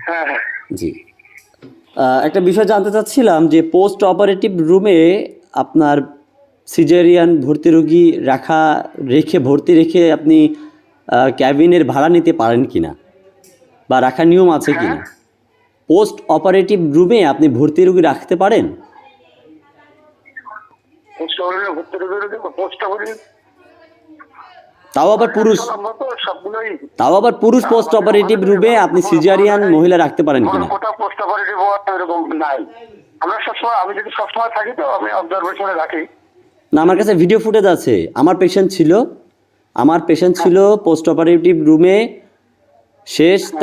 হ্যাঁ হ্যাঁ। জি, একটা বিষয় জানতে চাচ্ছিলাম যে পোস্ট অপারেটিভ রুমে আপনার সিজারিয়ান ভর্তি রোগী ভর্তি রেখে আপনি ক্যাবিনের ভাড়া নিতে পারেন কিনা বা রাখার নিয়ম আছে হ্যাঁ, কিনা? পোস্ট অপারেটিভ রুমে আপনি ভর্তি রোগী রাখতে পারেন? পোস্ট অপারেটিভ ভর্তি রোগী পোস্ট অপারেটিভ তাও আবার পুরুষ আমরা তো সবগুলোই পোস্ট অপারেটিভ রুমে আপনি সিজারিয়ান মহিলা রাখতে পারেন কিনা? কোথাও পোস্ট অপারেটিভ এরকম নাই। আমরা সবসময়, আমি যদি সবসময় থাকি তো আমি অবজারভেশনে রাখি। না, আমার কাছে ভিডিও ফুটেজ আছে। আমার পেশেন্ট ছিল পোস্ট অপারেটিভ রুমে।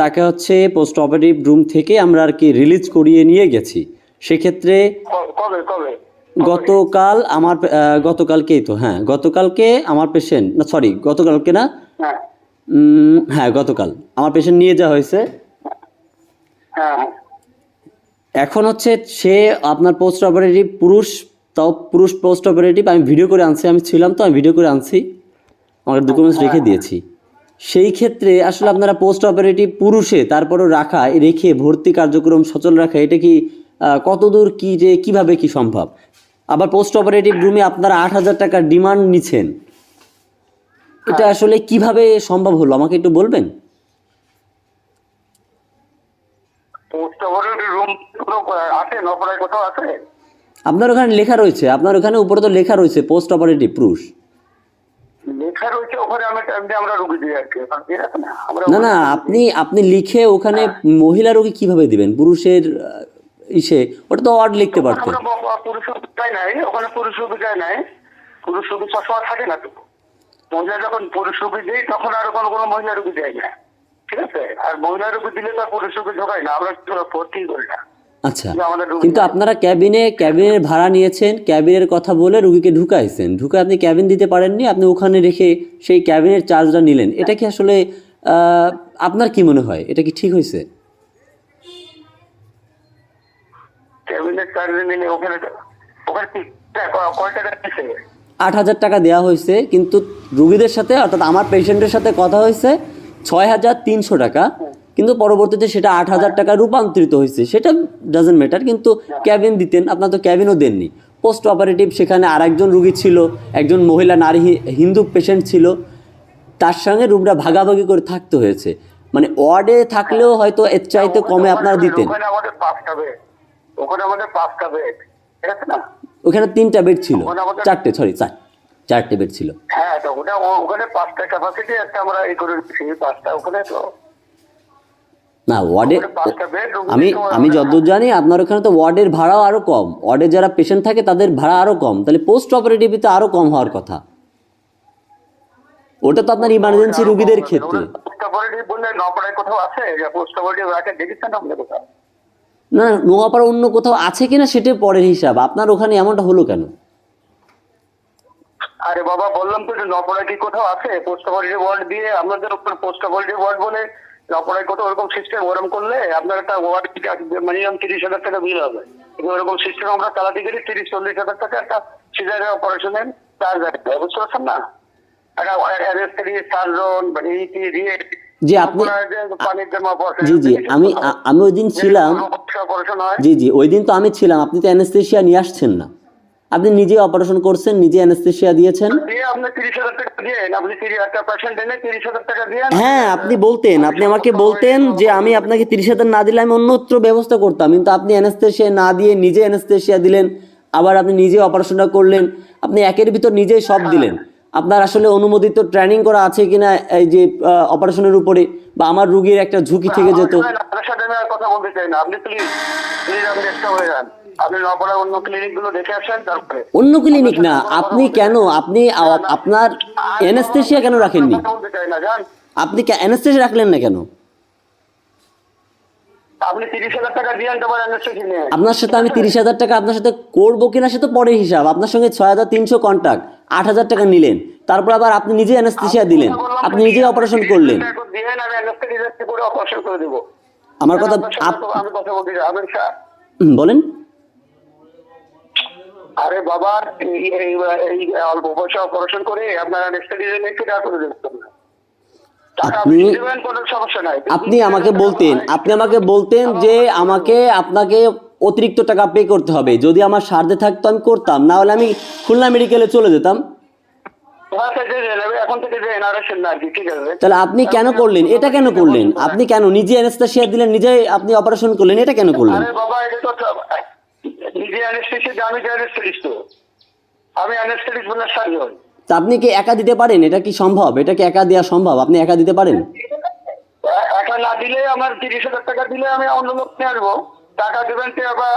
তাকে হচ্ছে পোস্ট অপারেটিভ রুম থেকে আমরা আর কি রিলিজ করিয়ে নিয়ে গেছি। সেক্ষেত্রে কবে কবে গতকালকে আমার পেশেন্ট, না সরি, গতকালকে না, হ্যাঁ হ্যাঁ গতকাল আমার পেশেন্ট নিয়ে যাওয়া হয়েছে। হ্যাঁ হ্যাঁ। এখন হচ্ছে সে আপনার পোস্ট অপারেটিভ পুরুষ পোস্ট অপারেটিভ। আমি ভিডিও করে আনছি, আমি ভিডিও করে আনছি, আমার ডকুমেন্টস রেখে দিয়েছি। সেই ক্ষেত্রে আসলে আপনারা পোস্ট অপারেটিভ পুরুষে তারপরও রেখে ভর্তি কার্যক্রম সচল রাখা, এটা কি কতদূর কিভাবে কি সম্ভব? আবার পোস্ট অপারেটিভ রুমে আপনারা 8,000 টাকা ডিমান্ড নিচ্ছেন, এটা আসলে কিভাবে সম্ভব হলো আমাকে একটু বলবেন? পোস্ট অপারেটিভ রুম আছে নপড়ায় কোথাও আছে? আপনার ওখানে লেখা রয়েছে, আপনার ওখানে উপরে তো লেখা রয়েছে পোস্ট অপারেটিভ পুরুষ। লেখা রয়েছে ওখানে, আমরা রুগী দিই আর কি। না না, আপনি লিখে ওখানে মহিলা রোগী কিভাবে দিবেন? পুরুষের ওটা তো ওয়ার্ড লিখতে পারতেন। পুরুষ রোগী চাই নাই, ওখানে পুরুষ রোগী চাই নাই। পুরুষ রোগী সবসময় থাকে না তো। মহিলা যখন পুরুষ রোগী দিই তখন আর কোনো মহিলা রোগী দেয় না, ঠিক আছে? আর মহিলা রোগী দিলে তো পুরুষ রোগী ঢোকায় না, আমরা ভর্তি করি না। আচ্ছা, কিন্তু আপনারা ক্যাবিনের ভাড়া নিয়েছেন, ক্যাবিনের কথা বলে রুগীকে ঢুকে আপনি ক্যাবিন দিতে পারেননি, আপনি ওখানে রেখে সেই ক্যাবিনের চার্জটা নিলেন। এটা কি আসলে আপনার কি মনে হয়, এটা কি ঠিক হয়েছে? ক্যাবিনের চার্জ নিলে ওখানে কয় টাকা দিচ্ছে? 8,000 টাকা দেওয়া হয়েছে, কিন্তু রুগীদের সাথে অর্থাৎ আমার পেশেন্টের সাথে কথা হয়েছে 6,300 টাকা, কিন্তু পরবর্তীতে সেটা 8,000 টাকা রূপান্তরিত হয়েছে। সেটা ডাজন্ট ম্যাটার, কিন্তু ক্যাবিন দিতেন, আপনার তো ক্যাবিনও দেননি। পোস্ট অপারেটিভ সেখানে আরেকজন রুগী ছিল, একজন মহিলা নারী হিন্দু পেশেন্ট ছিল, তার সঙ্গে রুমটা ভাগাভাগি করে থাকতে হয়েছে। মানে ওয়ার্ডে থাকলেও হয়তো এর চাইতে কমে আপনারা দিতেন। ওখানে আমাদের 5টা বেড, ঠিক আছে না? ওখানে 3টা বেড ছিল, 4টে বেড ছিল। হ্যাঁ, তো ওখানে 5টা ক্যাপাসিটি একটা আমরা এই করে দিচ্ছি, 5টা ওখানে তো না ওয়ার্ডে। আমি যতদূর জানি আপনার ওখানে তো ওয়ার্ডের ভাড়াও আরো কম, ওয়ার্ডে যারা পেশেন্ট থাকে তাদের ভাড়া আরো কম, তাহলে পোস্ট অপারেটিভে তো আরো কম হওয়ার কথা। ওটা তো আপনার ইমার্জেন্সি রোগীদের ক্ষেত্রে। পোস্ট অপারেটিভ বললে নপাড়ায় কোথাও আছে যে পোস্ট অপারেটিভ রাখে, দেখেছেন আপনি কোথাও? না, নোয়াপাড়া অন্য কোথাও আছে কিনা সেটা পরের হিসাব, আপনার ওখানে এমনটা হলো কেন? আরে বাবা, বললাম তো যে নপাড়ায় কি কোথাও আছে পোস্ট অপারেটিভ ওয়ার্ড দিয়ে? আমাদের উপর পোস্ট অপারেটিভ ওয়ার্ড বলে নপাড়ায় কোথাও ওরকম সিস্টেম? ওরকম করলে আপনার একটা ওয়ার্ড মিনিমাম 30,000 টাকা বিল হবে। ওরকম সিস্টেম আমরা চালাতে গেলে 30-40,000 টাকা একটা সিজারের অপারেশনের চার্জ আসবে, বুঝতে পারছেন না? জি আমি ওই দিন ছিলাম। জি ওই দিন তো আমি ছিলাম, আপনি তো অ্যানেস্থেশিয়া নিয়ে আসছেন না, আপনি নিজে অপারেশন করছেন, নিজে অ্যানেস্থেশিয়া দিয়েছেন। হ্যাঁ, আপনি আমাকে বলতেন যে আমি আপনাকে 30,000 না দিলে আমি অন্যত্র ব্যবস্থা করতাম, কিন্তু আপনি অ্যানেস্থেশিয়া না দিয়ে নিজে অ্যানেস্থেশিয়া দিলেন, আবার আপনি নিজে অপারেশনটা করলেন, আপনি একের ভিতর নিজেই সব দিলেন। আপনার আসলে অনুমোদিত ট্রেনিং করা আছে কিনা এই যে অপারেশনের উপরে, বা আমার রোগীর একটা ঝুঁকি থেকে যেত। কথা বলতে চাই না, আপনি প্লিজ হয়ে যান, আপনি অন্য ক্লিনিকগুলো দেখে আসেন। তারপরে অন্য ক্লিনিক না, আপনি আপনার অ্যানেস্থেশিয়া কেন রাখেননি? আপনি অ্যানেস্থেশিয়া রাখলেন না কেন? আপনি 30,000 টাকা দিয়েন তোমার অ্যানেস্থেশিয়া নিয়ে। আপনার সাথে আমি 30,000 টাকা আপনার সাথে করবো কিনা সে তো পরের হিসাব। আপনার সঙ্গে 6,300 কন্ট্রাক্ট, 8,000 টাকা নিলেন, তারপর আবার আপনি নিজে অ্যানেস্থেশিয়া দিলেন, আপনি নিজেই অপারেশন করলেন। আমার কথা বলেন। আরে বাবা, এই অল্প পয়সা অপারেশন করে আপনার অ্যানেস্থেশিয়া নিয়ে কি করে দেবেন? টাকা আপনি- বেশি দেবেন, কোনো সমস্যা নাই। আপনি আমাকে বলতেন যে আপনাকে অতিরিক্ত টাকা পে করতে হবে, যদি আমার সাধ্যে থাকতো আমি করতাম, না হলে আমি খুলনা মেডিকেলে চলে যেতাম। হ্যাঁ, সেটাই নেবে, এখন থেকে যে এনআরএস না আর কি, ঠিক আছে। তাহলে আপনি কেন করলেন এটা, কেন করলেন আপনি, কেন নিজে অ্যানেস্থেসিয়া দিলেন, নিজে আপনি অপারেশন করলেন, এটা কেন করলেন? আরে বাবা, এটা তো নিজে অ্যানেস্থেসিস্ট, আমি যে অ্যানেস্থেটিস্ট, তো আমি অ্যানেস্থেটিস্ট বলে সার্জন। তা আপনি কি একা দিতে পারেন? এটা কি সম্ভব? এটা কি একা দেওয়া সম্ভব? আপনি একা দিতে পারেন? একা না দিলে আমার 30,000 টাকা দিলে আমি অন্য লোক নিয়ে আসবো। টাকা দেবেন তো আবার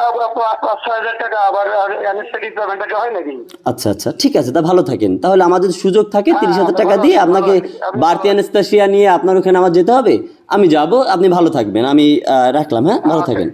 5-6 হাজার টাকা, আবার অ্যানেস্থেটিক পেমেন্টটা হয় নাকি? আচ্ছা আচ্ছা, ঠিক আছে, তা ভালো থাকেন। তাহলে আমাদের সুযোগ থাকে 30,000 টাকা দিয়ে আপনাকে বাড়তি অ্যানেস্থেসিয়া নিয়ে আপনার ওখানে আমার যেতে হবে, আমি যাব, আপনি ভালো থাকবেন, আমি রাখলাম, হ্যাঁ, ভালো থাকেন।